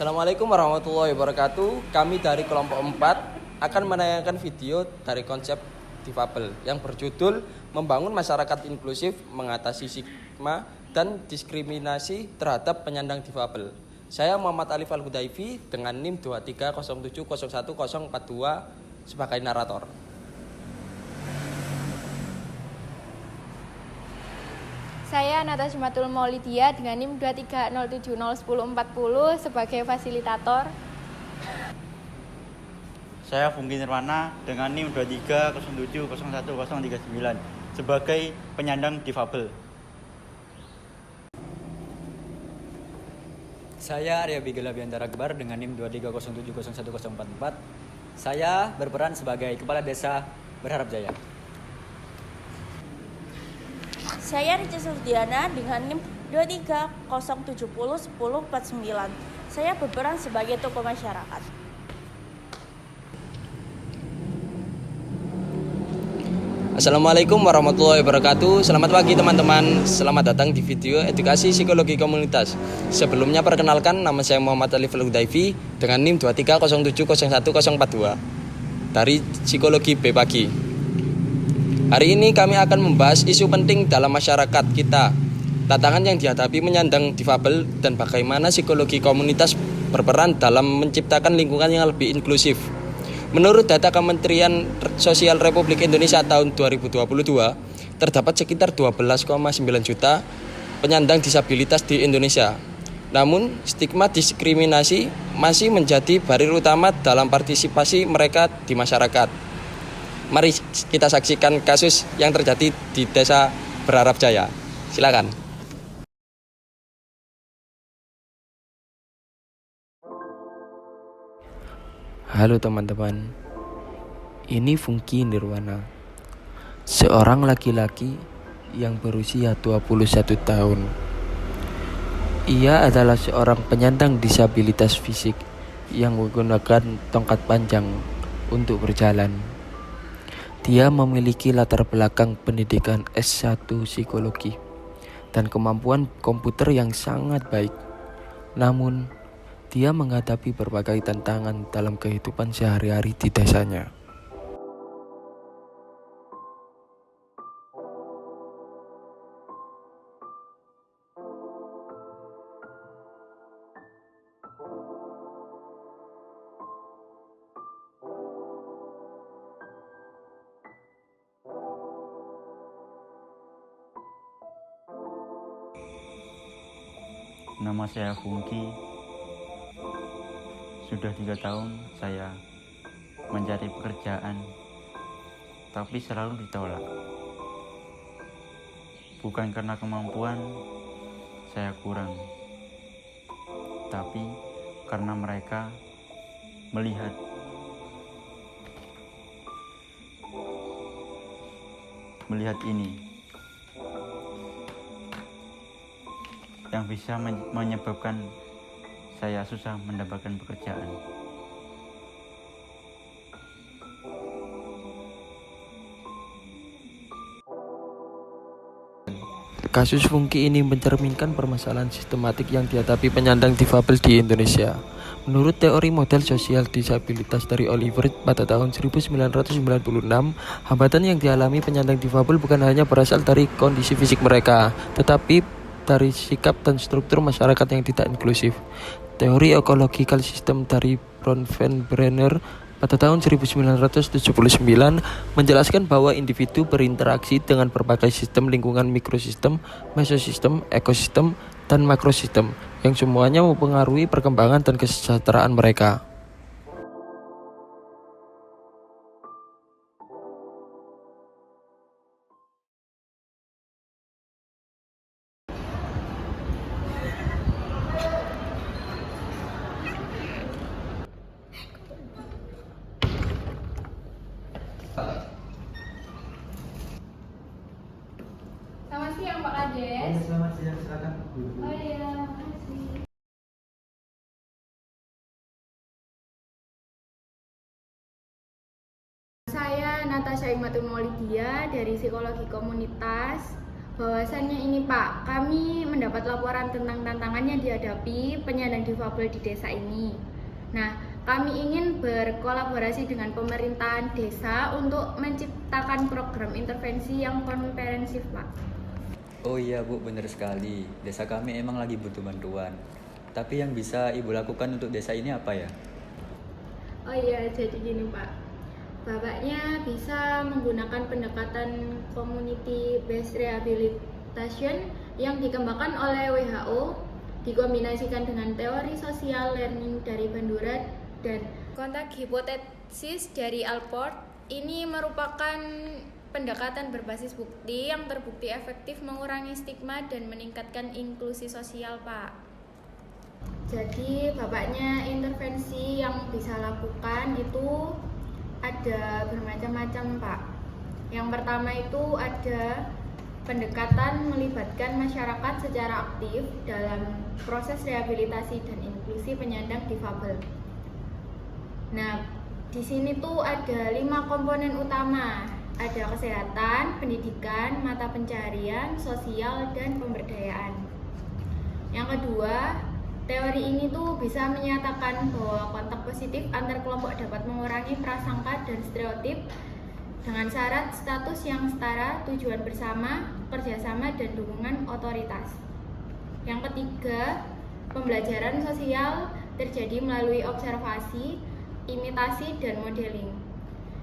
Assalamualaikum warahmatullahi wabarakatuh. Kami dari kelompok 4 akan menayangkan video dari konsep difabel yang berjudul Membangun Masyarakat Inklusif Mengatasi Stigma dan Diskriminasi Terhadap Penyandang Difabel. Saya Muhammad Alif Al-Hudaifi dengan NIM 230701042 sebagai narator. Saya Natasmatul Maulidia dengan NIM 230701040 sebagai fasilitator. Saya Fungki Nirwana dengan NIM 230701039 sebagai penyandang difabel. Saya Arya Bigela Biantara Gebar dengan NIM 230701044. Saya berperan sebagai Kepala Desa Berharap Jaya. Saya Rica Surdiana dengan NIM 230701049. Saya berperan sebagai tokoh masyarakat. Assalamualaikum warahmatullahi wabarakatuh. Selamat pagi teman-teman. Selamat datang di video edukasi psikologi komunitas. Sebelumnya perkenalkan, nama saya Muhammad Alif Al-Hudaifi dengan NIM 230701042 dari Psikologi B Pagi. Hari ini kami akan membahas isu penting dalam masyarakat kita, tantangan yang dihadapi penyandang difabel dan bagaimana psikologi komunitas berperan dalam menciptakan lingkungan yang lebih inklusif. Menurut data Kementerian Sosial Republik Indonesia tahun 2022, terdapat sekitar 12,9 juta penyandang disabilitas di Indonesia. Namun, stigma diskriminasi masih menjadi barir utama dalam partisipasi mereka di masyarakat. Mari kita saksikan kasus yang terjadi di Desa Berharap Jaya. Silakan. Halo teman-teman, ini Fungki Nirwana, seorang laki-laki yang berusia 21 tahun. Ia adalah seorang penyandang disabilitas fisik yang menggunakan tongkat panjang untuk berjalan. Dia memiliki latar belakang pendidikan S1 psikologi dan kemampuan komputer yang sangat baik. Namun, dia menghadapi berbagai tantangan dalam kehidupan sehari-hari di desanya. Nama saya Fungki. Sudah 3 tahun saya mencari pekerjaan, tapi selalu ditolak. Bukan karena kemampuan saya kurang, tapi karena mereka melihat ini yang bisa menyebabkan saya susah mendapatkan pekerjaan. Kasus Fungki ini mencerminkan permasalahan sistematik yang dihadapi penyandang difabel di Indonesia. Menurut teori model sosial disabilitas dari Oliver pada tahun 1996, hambatan yang dialami penyandang difabel bukan hanya berasal dari kondisi fisik mereka, tetapi dari sikap dan struktur masyarakat yang tidak inklusif. Teori ecological system dari Bronfenbrenner pada tahun 1979 menjelaskan bahwa individu berinteraksi dengan berbagai sistem lingkungan mikrosistem, mesosistem, ekosistem, dan makrosistem yang semuanya mempengaruhi perkembangan dan kesejahteraan mereka. Selamat siang Pak Kades. Selamat siang, silakan. Oh iya, makasih. Saya Natasha Imatul Maulidia dari Psikologi Komunitas. Bahwasannya ini Pak, kami mendapat laporan tentang tantangan yang dihadapi penyandang difabel di desa ini. Nah, kami ingin berkolaborasi dengan pemerintahan desa untuk menciptakan program intervensi yang komprehensif Pak. Oh iya Bu, benar sekali. Desa kami emang lagi butuh bantuan. Tapi yang bisa Ibu lakukan untuk desa ini apa ya? Oh iya, jadi gini Pak. Bapaknya bisa menggunakan pendekatan community based rehabilitation yang dikembangkan oleh WHO, dikombinasikan dengan teori social learning dari Bandura dan kontak hipotesis dari Alport. Ini merupakan pendekatan berbasis bukti yang terbukti efektif mengurangi stigma dan meningkatkan inklusi sosial, Pak. Jadi bapaknya intervensi yang bisa lakukan itu ada bermacam-macam Pak. Yang pertama itu ada pendekatan melibatkan masyarakat secara aktif dalam proses rehabilitasi dan inklusi penyandang difabel. Nah, di sini tuh ada 5 komponen utama. Ada kesehatan, pendidikan, mata pencaharian, sosial, dan pemberdayaan. Yang kedua, teori ini tuh bisa menyatakan bahwa kontak positif antar kelompok dapat mengurangi prasangka dan stereotip dengan syarat status yang setara, tujuan bersama, kerjasama, dan dukungan otoritas. Yang ketiga, pembelajaran sosial terjadi melalui observasi, imitasi, dan modeling.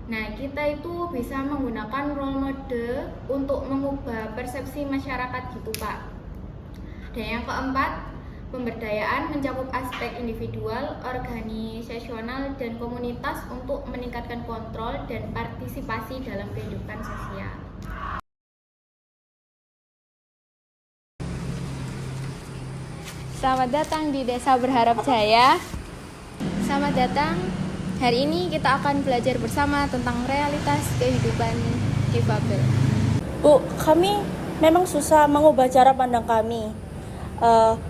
Nah, kita itu bisa menggunakan role model untuk mengubah persepsi masyarakat gitu Pak. Dan yang keempat, pemberdayaan mencakup aspek individual, organisasional, dan komunitas untuk meningkatkan kontrol dan partisipasi dalam kehidupan sosial. Selamat datang di Desa Berharap Jaya. Selamat datang. Hari ini kita akan belajar bersama tentang realitas kehidupan difabel. Bu, kami memang susah mengubah cara pandang kami.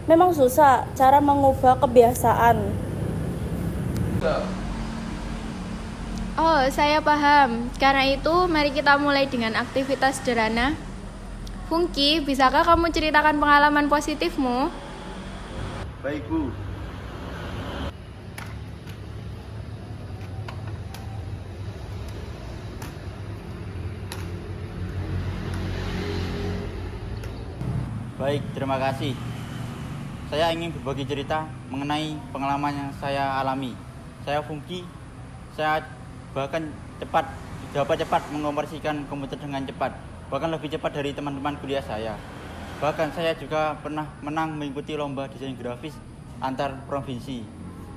Memang susah cara mengubah kebiasaan. Oh, saya paham. Karena itu, mari kita mulai dengan aktivitas sederhana. Fungki, bisakah kamu ceritakan pengalaman positifmu? Baik, Bu. Baik, terima kasih. Saya ingin berbagi cerita mengenai pengalaman yang saya alami. Saya Fungki, saya bahkan dapat cepat mengoperasikan komputer dengan cepat, bahkan lebih cepat dari teman-teman kuliah saya. Bahkan saya juga pernah menang mengikuti lomba desain grafis antar provinsi.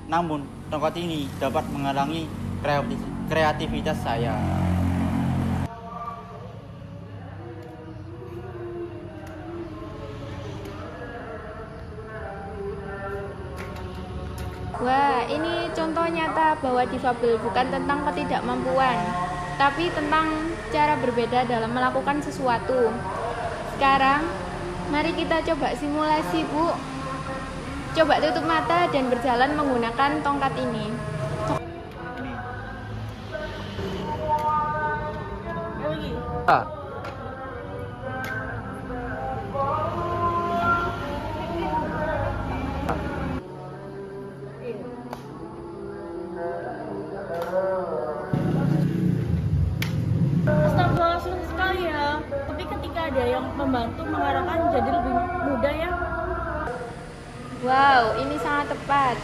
Namun, tongkat ini dapat menghalangi kreativitas saya. Wah, ini contoh nyata bahwa difabel bukan tentang ketidakmampuan, tapi tentang cara berbeda dalam melakukan sesuatu. Sekarang, mari kita coba simulasi, Bu. Coba tutup mata dan berjalan menggunakan tongkat ini. Astagfirullah, sulit sekali ya. Tapi ketika ada yang membantu mengarahkan jadi lebih mudah ya. Wow, ini sangat tepat.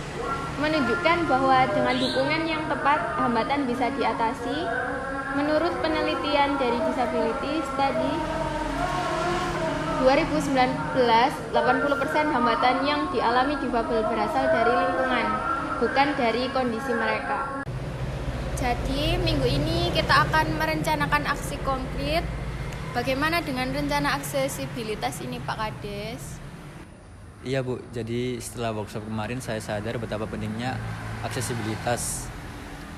Menunjukkan bahwa dengan dukungan yang tepat, hambatan bisa diatasi. Menurut penelitian dari Disability Study 2019, 80% hambatan yang dialami difabel berasal dari lingkungan, bukan dari kondisi mereka. Jadi, minggu ini kita akan merencanakan aksi konkret. Bagaimana dengan rencana aksesibilitas ini, Pak Kades? Iya Bu, jadi setelah workshop kemarin saya sadar betapa pentingnya aksesibilitas.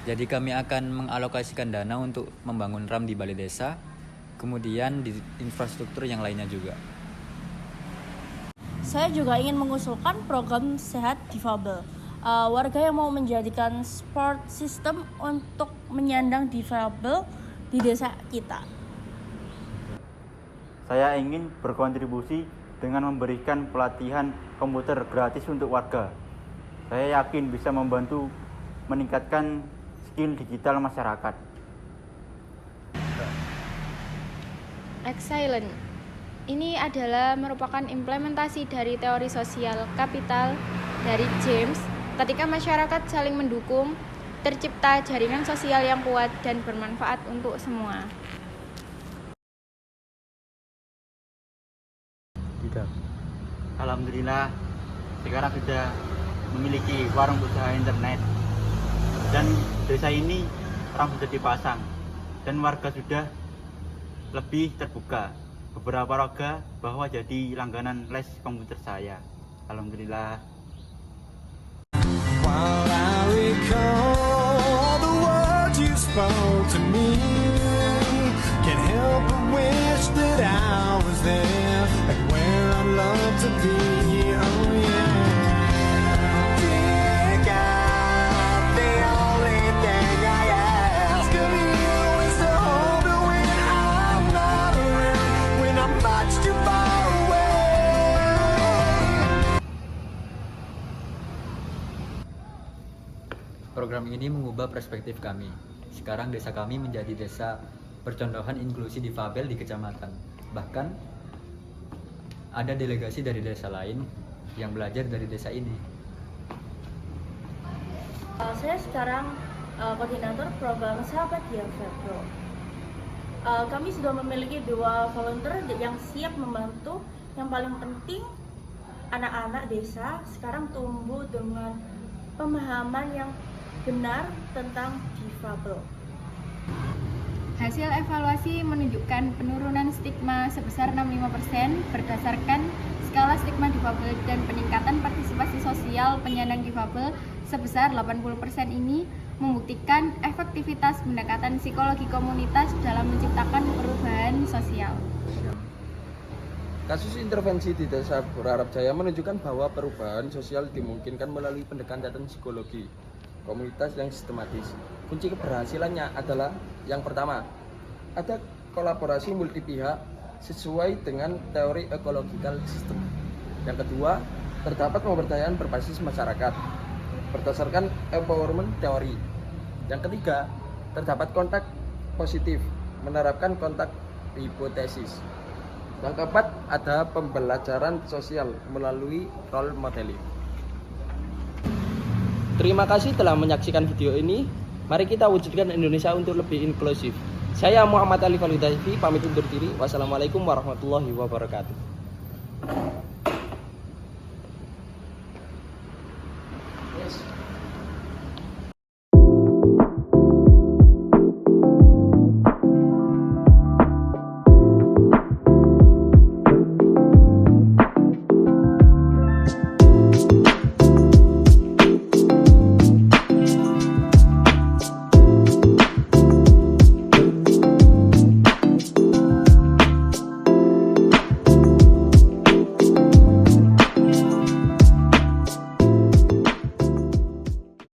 Jadi kami akan mengalokasikan dana untuk membangun RAM di balai desa, kemudian di infrastruktur yang lainnya juga. Saya juga ingin mengusulkan program sehat difabel. Warga yang mau menjadikan support system untuk menyandang difabel di desa kita. Saya ingin berkontribusi dengan memberikan pelatihan komputer gratis untuk warga. Saya yakin bisa membantu meningkatkan skill digital masyarakat. Excellent. Ini adalah merupakan implementasi dari teori sosial kapital dari James. Ketika masyarakat saling mendukung, tercipta jaringan sosial yang kuat dan bermanfaat untuk semua. Alhamdulillah, sekarang sudah memiliki warung usaha internet. Dan desa ini RAM sudah dipasang dan warga sudah lebih terbuka. Beberapa warga bahwa jadi langganan les komputer saya. Alhamdulillah. While I recall the words you spoke to me, can't help but wish that I was there and where I'd love to be. Oh yeah. Dear God, the only thing I ask of you is to hold me when I'm not around, when I'm much too far away. Program ini mengubah perspektif kami. Sekarang desa kami menjadi desa percontohan inklusi difabel di kecamatan. Bahkan ada delegasi dari desa lain yang belajar dari desa ini. Saya sekarang koordinator program Sahabat Difabel. Kami sudah memiliki 2 volunteer yang siap membantu. Yang paling penting, anak-anak desa sekarang tumbuh dengan pemahaman yang benar tentang difabel. Hasil evaluasi menunjukkan penurunan stigma sebesar 65% berdasarkan skala stigma difabel dan peningkatan partisipasi sosial penyandang difabel sebesar 80%. Ini membuktikan efektivitas pendekatan psikologi komunitas dalam menciptakan perubahan sosial. Kasus intervensi di desa Pura Arab Jaya menunjukkan bahwa perubahan sosial dimungkinkan melalui pendekatan psikologi komunitas yang sistematis. Kunci keberhasilannya adalah yang pertama, ada kolaborasi multi pihak sesuai dengan teori ecological system. Yang kedua, terdapat pemberdayaan berbasis masyarakat berdasarkan empowerment teori. Yang ketiga, terdapat kontak positif menerapkan kontak hipotesis. Yang keempat, ada pembelajaran sosial melalui role modeling. Terima kasih telah menyaksikan video ini. Mari kita wujudkan Indonesia untuk lebih inklusif. Saya Muhammad Ali Faludaifi pamit undur diri. Wassalamualaikum warahmatullahi wabarakatuh.